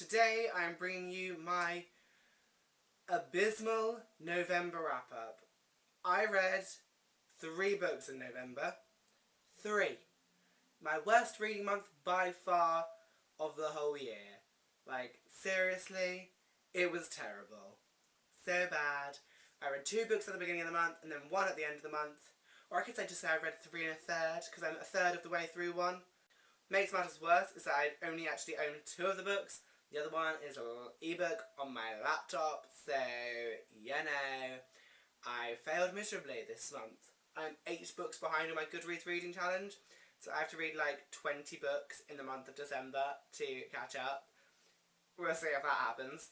Today I'm bringing you my abysmal November wrap-up. I read 3 books in November. 3. My worst reading month by far of the whole year. Like, seriously, it was terrible. So bad. I read 2 books at the beginning of the month and then 1 at the end of the month. Or I could say just say I read 3 and a third, because I'm a third of the way through one. Makes matters worse is that I only actually own 2 of the books. The other one is an ebook on my laptop, so, you know, I failed miserably this month. I'm 8 books behind on my Goodreads reading challenge, so I have to read like 20 books in the month of December to catch up. We'll see if that happens.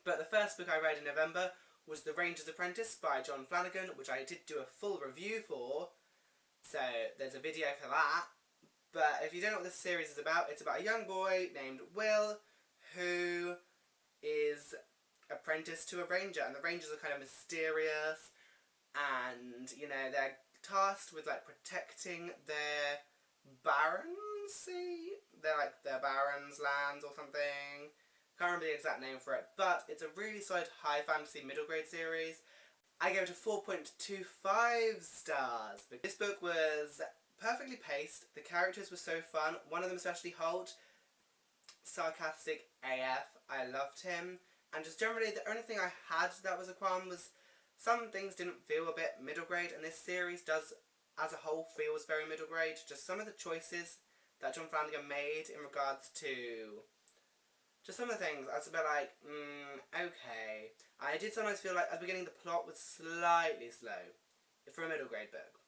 But the first book I read in November was The Ranger's Apprentice by John Flanagan, which I did do a full review for, so there's a video for that. But if you don't know what this series is about, it's about a young boy named Will who is apprenticed to a ranger, and the rangers are kind of mysterious, and, you know, they're tasked with, like, protecting their baroncy? They're, like, their baron's lands or something. Can't remember the exact name for it, but it's a really solid high fantasy middle grade series. I gave it a 4.25 stars. This book was perfectly paced, the characters were so fun, one of them especially Holt, sarcastic AF, I loved him, and just generally the only thing I had that was a qualm was some things didn't feel a bit middle grade, and this series does as a whole feels very middle grade. Just some of the choices that John Flanagan made in regards to just some of the things, I was a bit like, okay. I did sometimes feel like at the beginning the plot was slightly slow for a middle grade book.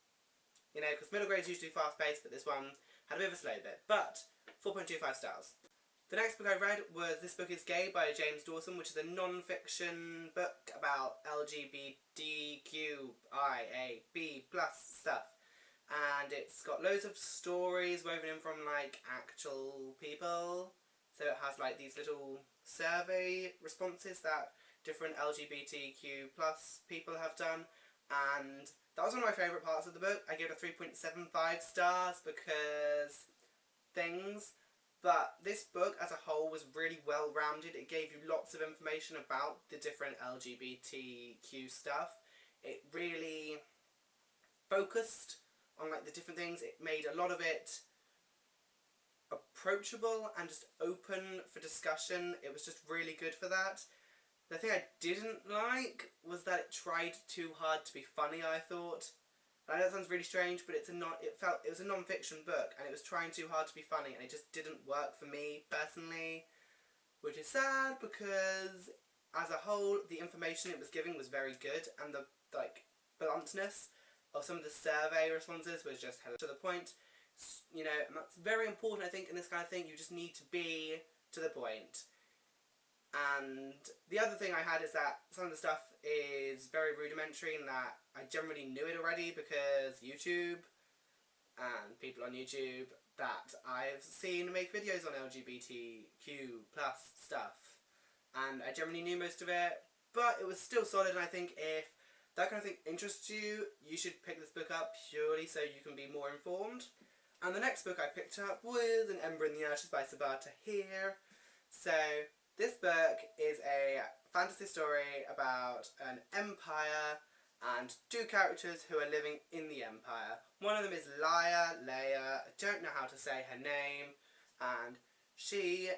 You know, because middle grade is usually fast-paced, but this one had a bit of a slow bit. But 4.25 stars. The next book I read was This Book is Gay by James Dawson, which is a non-fiction book about LGBTQIAB+ stuff. And it's got loads of stories woven in from, like, actual people. So it has, like, these little survey responses that different LGBTQ+ people have done. And that was one of my favourite parts of the book. I gave it a 3.75 stars because things. But this book as a whole was really well rounded. It gave you lots of information about the different LGBTQ stuff. It really focused on like the different things. It made a lot of it approachable and just open for discussion. It was just really good for that. The thing I didn't like was that it tried too hard to be funny, I thought. And I know that sounds really strange, but it was a non-fiction book, and it was trying too hard to be funny, and it just didn't work for me, personally. Which is sad, because, as a whole, the information it was giving was very good, and the, like, bluntness of some of the survey responses was just hella to the point. You know, and that's very important, I think, in this kind of thing. You just need to be to the point. And the other thing I had is that some of the stuff is very rudimentary in that I generally knew it already because YouTube and people on YouTube that I've seen make videos on LGBTQ+ stuff. And I generally knew most of it, but it was still solid, and I think if that kind of thing interests you, you should pick this book up purely so you can be more informed. And the next book I picked up was An Ember in the Ashes by Sabata here. So this book is a fantasy story about an empire and 2 characters who are living in the empire. One of them is Leia. I don't know how to say her name, and she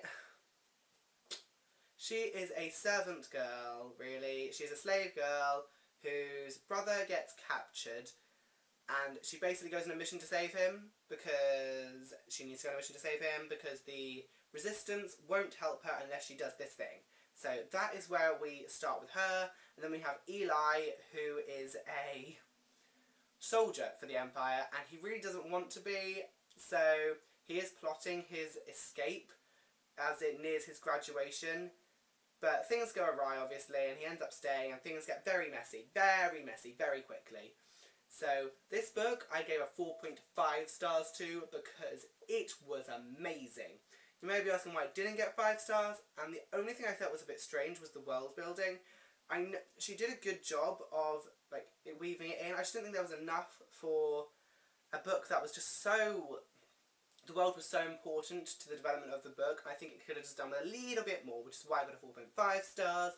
is a servant girl, really. She's a slave girl whose brother gets captured, and she basically goes on a mission to save him because she needs to go on a mission to save him because the Resistance won't help her unless she does this thing. So that is where we start with her, and then we have Eli, who is a soldier for the Empire, and he really doesn't want to be, so he is plotting his escape as it nears his graduation, but things go awry, obviously, and he ends up staying, and things get very messy, very quickly. So this book I gave a 4.5 stars to because it was amazing. You may be asking why it didn't get 5 stars, and the only thing I felt was a bit strange was the world building. She did a good job of like weaving it in. I just didn't think there was enough for a book that was just so The world was so important to the development of the book. I think it could have just done with a little bit more, which is why I got a 4.5 stars.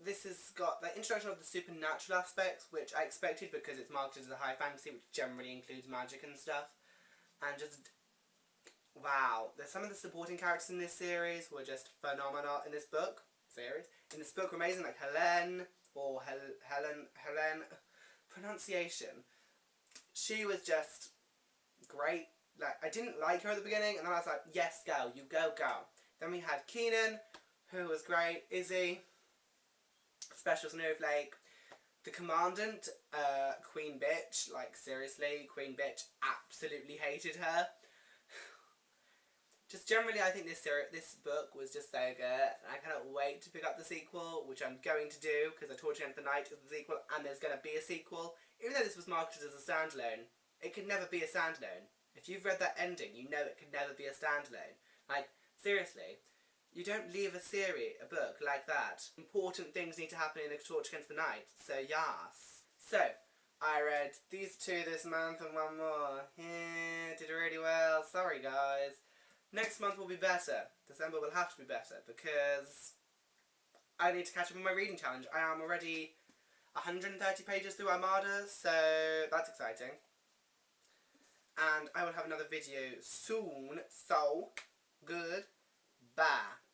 This has got the introduction of the supernatural aspects, which I expected because it's marketed as a high fantasy, which generally includes magic and stuff. And just, wow. There's some of the supporting characters in this series who are just phenomenal in this book. In this book were amazing, like Helen, or Helen, pronunciation. She was just great. Like, I didn't like her at the beginning, and then I was like, yes, girl, you go, girl. Then we had Keenan, who was great. Izzy, special snowflake. The Commandant, Queen Bitch, like, seriously, Queen Bitch absolutely hated her. Just generally, I think this book was just so good. I cannot wait to pick up the sequel, which I'm going to do, because I Towards the End of the Night is the sequel, and there's going to be a sequel. Even though this was marketed as a standalone, it could never be a standalone. If you've read that ending, you know it could never be a standalone. Like, seriously, you don't leave a book like that. Important things need to happen in A Torch Against the Night, so yes. So, I read these two this month and one more. Yeah, did really well. Sorry, guys. Next month will be better. December will have to be better, because I need to catch up on my reading challenge. I am already 130 pages through Armada, so that's exciting. And I will have another video soon, so goodbye.